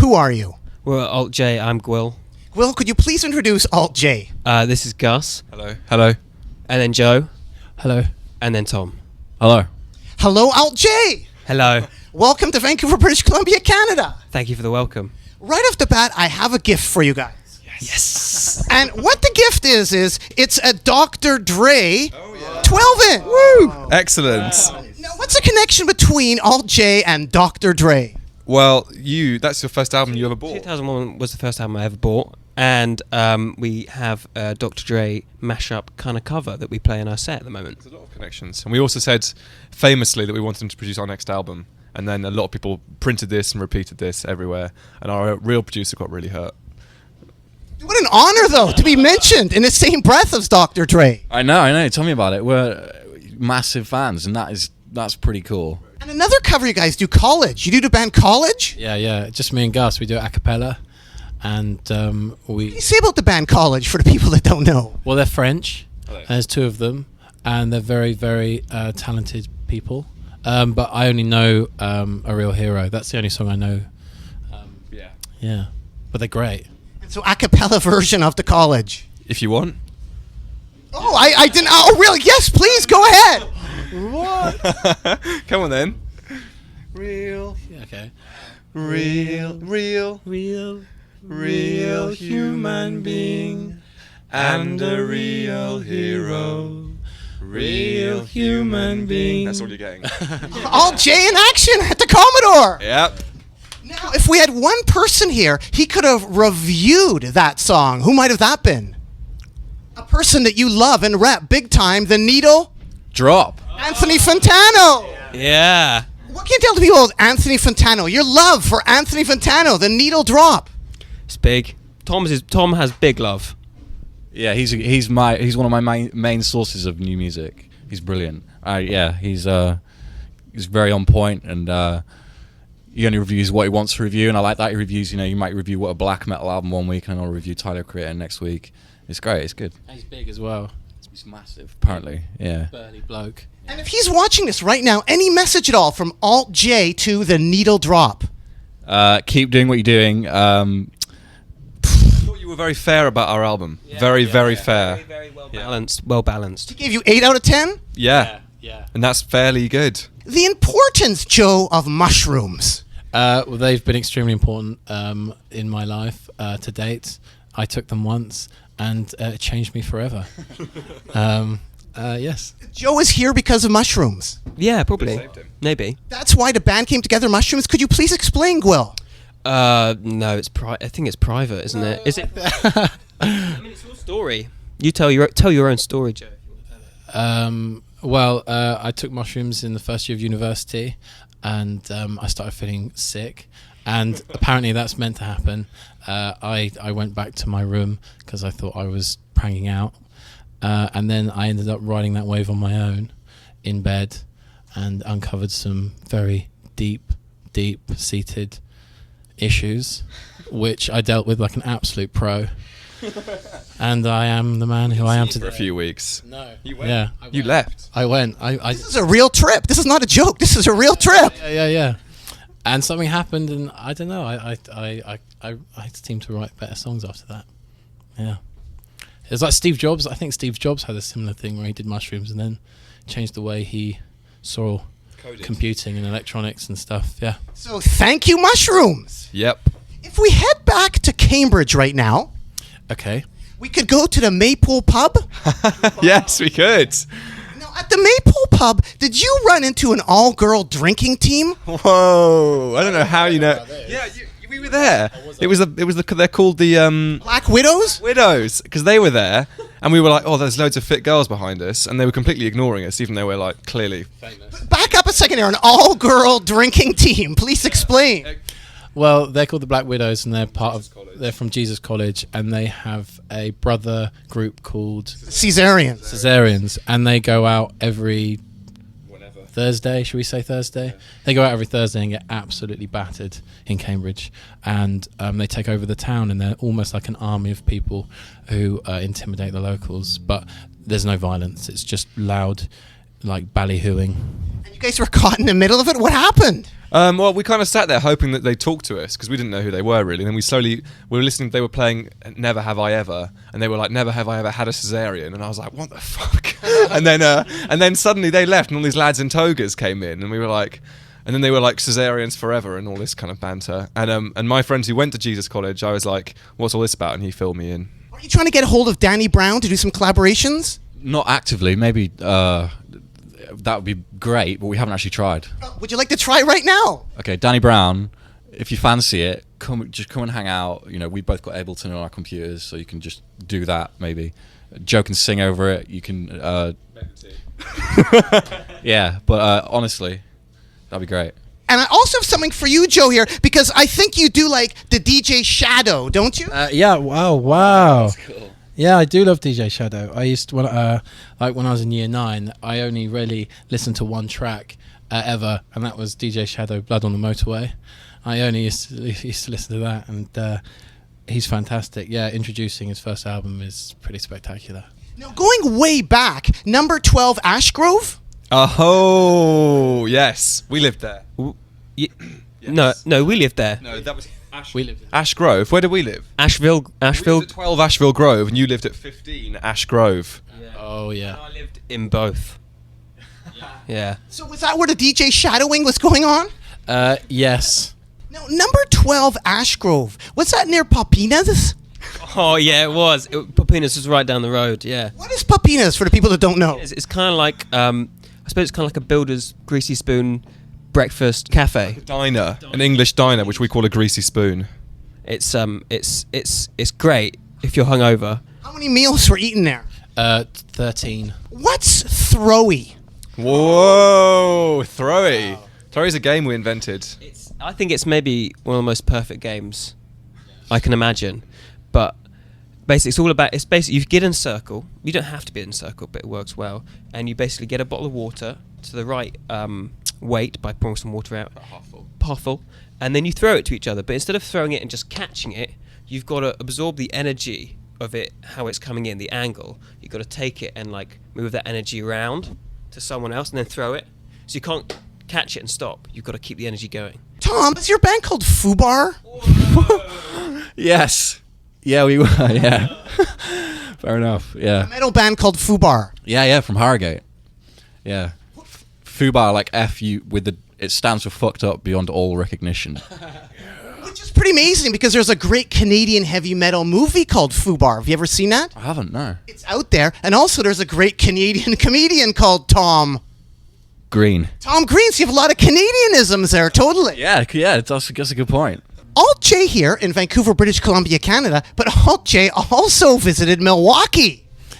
Who are you? Well, Alt J, I'm Gwyl. Will, could you please introduce Alt J? This is Gus. Hello. Hello. And then Joe. Hello. And then Tom. Hello. Hello, Alt J! Hello. Welcome to Vancouver, British Columbia, Canada. Thank you for the welcome. Right off the bat, I have a gift for you guys. Yes. And what the gift is it's a Dr. Dre 12-inch. Woo! Excellent. Now, what's the connection between Alt J and Dr. Dre? Well, that's your first album you ever bought. 2001 was the first album I ever bought. And we have a Dr. Dre mashup kind of cover that we play in our set at the moment. There's a lot of connections. And we also said famously that we wanted him to produce our next album. And then a lot of people printed this and repeated this everywhere. And our real producer got really hurt. What an honor, though, to be mentioned in the same breath as Dr. Dre. I know. Tell me about it. We're massive fans, and that's pretty cool. And another cover you guys do, College. You do the band College? Yeah. Just me and Gus. We do it a cappella. And What do you say about the band College for the people that don't know? Well, they're French. Are they? There's two of them. And they're very, very talented people. But I only know A Real Hero. That's the only song I know. Yeah. But they're great. So a cappella version of the College. If you want. Oh, I didn't. Oh, really? Yes, please go ahead. What? Come on then. Yeah, okay. Real human being and a real hero. Real human being. That's all you're getting. Alt J in action at the Commodore. Yep. Now, if we had one person here, he could have reviewed that song. Who might have that been? A person that you love and rep big time, the Needle. Drop. Anthony Fantano. Yeah. What can you tell the people about Anthony Fantano? Your love for Anthony Fantano, the Needle Drop. It's big. Tom has big love. Yeah, he's one of my main sources of new music. He's brilliant. He's very on point, and he only reviews what he wants to review, and I like that he reviews. You might review what a black metal album one week, and I'll review Tyler Creator next week. It's great. It's good. He's big as well. He's massive, apparently. Yeah. Burly bloke. And if he's watching this right now, any message at all from Alt J to the Needle Drop? Keep doing what you're doing. I thought you were very fair about our album. Very fair. Very well balanced. Well balanced. He gave you 8 out of 10? Yeah. Yeah. And that's fairly good. The importance, Joe, of mushrooms. Well, they've been extremely important in my life to date. I took them once, and it changed me forever. Yes. Joe is here because of mushrooms. Yeah, probably. Saved him. Maybe. That's why the band came together, Mushrooms. Could you please explain, Gwyl? No, I think it's private, isn't it? Is it? I mean, it's your story. You tell your own story, Joe. Well, I took mushrooms in the first year of university, and I started feeling sick. And apparently that's meant to happen. I went back to my room because I thought I was pranging out. And then I ended up riding that wave on my own in bed and uncovered some very deep-seated issues, which I dealt with like an absolute pro. And I am the man who I am For today. a few weeks. No. You went. Yeah. You left. I went. This is a real trip. This is not a joke. This is a real trip. Yeah. And something happened, and I don't know. I seemed to write better songs after that. Yeah. It's like Steve Jobs. I think Steve Jobs had a similar thing where he did mushrooms and then changed the way he saw computing and electronics and stuff. Yeah. So thank you, Mushrooms. Yep. If we head back to Cambridge right now, Okay. we could go to the Maypole Pub. Yes, we could. Now, at the Maypole Pub, did you run into an all-girl drinking team? Whoa! I don't know how you know. Yeah, we were there. They're called the Black Widows? Widows, because they were there, and we were like, oh, there's loads of fit girls behind us, and they were completely ignoring us, even though we're like clearly Famous. Back up a second here. An all-girl drinking team. Please explain. Well, they're called the Black Widows, and they're Jesus College. they're from Jesus College, and they have a brother group called Caesarean. Caesareans, and they go out every whenever. Thursday, should we say Thursday? Yeah. They go out every Thursday and get absolutely battered in Cambridge, and they take over the town, and they're almost like an army of people who intimidate the locals, but there's no violence. It's just loud, like ballyhooing. And you guys were caught in the middle of it. What happened? Well, we kind of sat there hoping that they'd talk to us because we didn't know who they were really. And then we were listening. They were playing "Never Have I Ever," and they were like, "Never have I ever had a cesarean." And I was like, "What the fuck?" and then suddenly they left, and all these lads in togas came in, and we were like, and then they were like cesareans forever and all this kind of banter. And my friends who went to Jesus College, I was like, "What's all this about?" And he filled me in. Are you trying to get a hold of Danny Brown to do some collaborations? Not actively. Maybe that would be great, but we haven't actually tried. Would you like to try right now? Okay, Danny Brown, if you fancy it, just come and hang out. You know, we both got Ableton on our computers, so you can just do that. Maybe Joe can sing over it. You can. Yeah, but honestly, that'd be great. And I also have something for you, Joe, here, because I think you do like the DJ Shadow, don't you? Yeah. Wow. That's cool. Yeah, I do love DJ Shadow. I used to, when I was in year 9, I only really listened to one track ever, and that was DJ Shadow, Blood on the Motorway. I only used to listen to that, and he's fantastic. Yeah, introducing his first album is pretty spectacular. Now, going way back, number 12 Ashgrove? Oh, yes. We lived there. Yes. No, we lived there. No, that was We lived in Ash Grove. Where did we live? Asheville. We lived at 12 Asheville Grove, and you lived at 15 Ash Grove. Oh, yeah. I lived in both. Yeah. So was that where the DJ shadowing was going on? Yes. No, number 12 Ashgrove. Was that near Papinas? Oh yeah, it was. Papinas was right down the road. Yeah. What is Papinas for the people that don't know? It's kind of like I suppose it's kind of like a builder's greasy spoon breakfast cafe. Diner, an English diner, which we call a greasy spoon. It's great if you're hungover. How many meals were eaten there? 13. What's throwy? Whoa, Throwy. Throwy's a game we invented. I think it's maybe one of the most perfect games I can imagine. But basically, it's basically you get in a circle. You don't have to be in a circle, but it works well. And you basically get a bottle of water to the right weight by pouring some water out. Half full. And then you throw it to each other. But instead of throwing it and just catching it, you've got to absorb the energy of it, how it's coming in, the angle. You've got to take it and like move that energy around to someone else and then throw it. So you can't catch it and stop. You've got to keep the energy going. Tom, is your band called Fubar? Yes. Yeah, we were. Yeah. Fair enough. Yeah. A metal band called Fubar. Yeah, from Harrogate. Yeah. Fubar, like F-U, it stands for fucked up beyond all recognition. Which is pretty amazing because there's a great Canadian heavy metal movie called Fubar. Have you ever seen that? I haven't, no. It's out there. And also there's a great Canadian comedian called Tom Green. Green. So you have a lot of Canadianisms there, totally. Yeah, that's a good point. Alt J here in Vancouver, British Columbia, Canada, but Alt J also visited Milwaukee.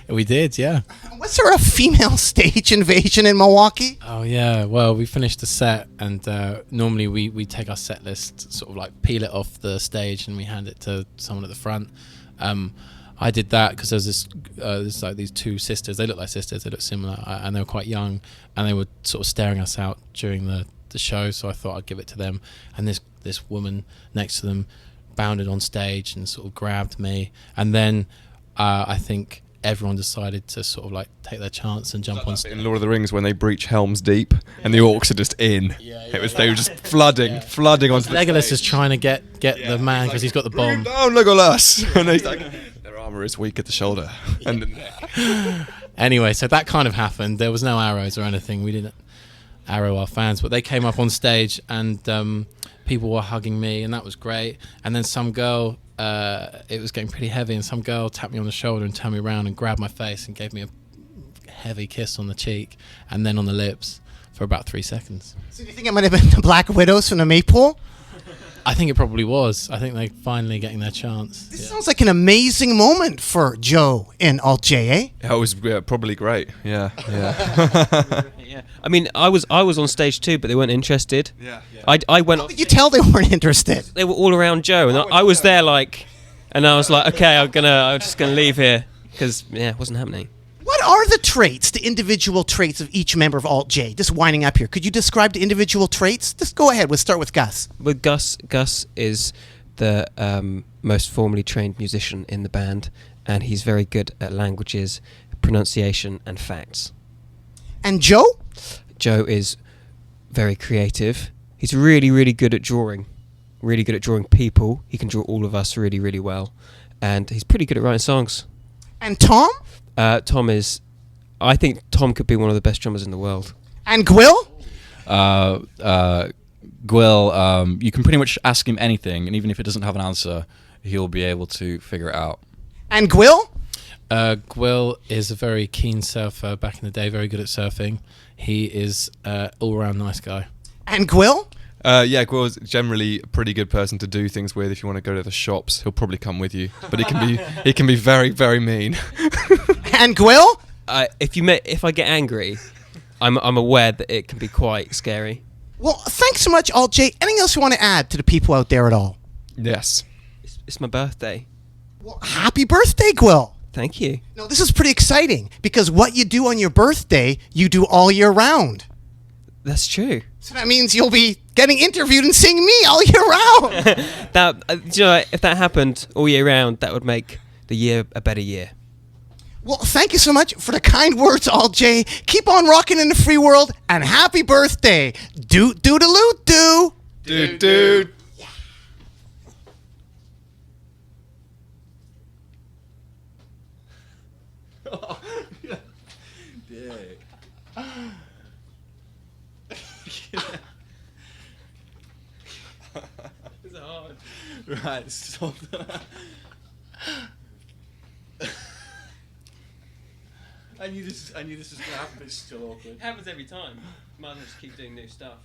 We did, yeah. Was there a female stage invasion in Milwaukee? Oh, yeah. Well, we finished the set, and normally we take our set list, sort of like peel it off the stage, and we hand it to someone at the front. I did that because there's like these two sisters. They look like sisters. They look similar, and they were quite young, and they were sort of staring us out during the show. So I thought I'd give it to them. And this woman next to them bounded on stage and sort of grabbed me. And then I think everyone decided to sort of like take their chance and jump on stage. In Lord of the Rings, when they breach Helm's Deep and the orcs are just in, they were just flooding onto the Legolas stage. is trying to get the man because he's got the bomb. Down, Legolas! And he's like, their armor is weak at the shoulder and the neck. Anyway, so that kind of happened. There was no arrows or anything. We didn't arrow our fans, but they came up on stage and people were hugging me, and that was great. And then some girl, it was getting pretty heavy, and some girl tapped me on the shoulder and turned me around and grabbed my face and gave me a heavy kiss on the cheek and then on the lips for about 3 seconds. So do you think it might have been the Black Widows from the Maypole? I think it probably was. I think they're finally getting their chance. This sounds like an amazing moment for Joe in Alt J, eh? That was probably great. Yeah. Yeah. I mean, I was on stage too, but they weren't interested. Yeah. I went. How did you tell they weren't interested? They were all around Joe, and I was there like, and I was like, okay, I'm just gonna leave here because it wasn't happening. What are the traits, the individual traits of each member of Alt J? Just winding up here. Could you describe the individual traits? Just go ahead. We'll start with Gus. But Gus is the most formally trained musician in the band, and he's very good at languages, pronunciation, and facts. And Joe? Joe is very creative. He's really, really good at drawing. Really good at drawing people. He can draw all of us really, really well. And he's pretty good at writing songs. And Tom? I think Tom could be one of the best drummers in the world. And Gwill? Gwill, you can pretty much ask him anything, and even if it doesn't have an answer, he'll be able to figure it out. And Gwill? Gwill is a very keen surfer back in the day, very good at surfing. He is all-round nice guy. And Gwill? Yeah, Gwill's generally a pretty good person to do things with. If you want to go to the shops, he'll probably come with you. But he can be very, very mean. And Gwill? If I get angry, I'm aware that it can be quite scary. Well, thanks so much, Alt J. Anything else you want to add to the people out there at all? Yes. It's my birthday. Well, happy birthday, Gwill. Thank you. No, this is pretty exciting because what you do on your birthday, you do all year round. That's true. So that means you'll be getting interviewed and seeing me all year round. If that happened all year round, that would make the year a better year. Well, thank you so much for the kind words, Alt J. Keep on rocking in the free world, and happy birthday. Doot-doodaloo-doo. Dude. It's hard. Right, stop. I knew this was going to happen, but it's still awkward. It happens every time. Might as well just keep doing new stuff.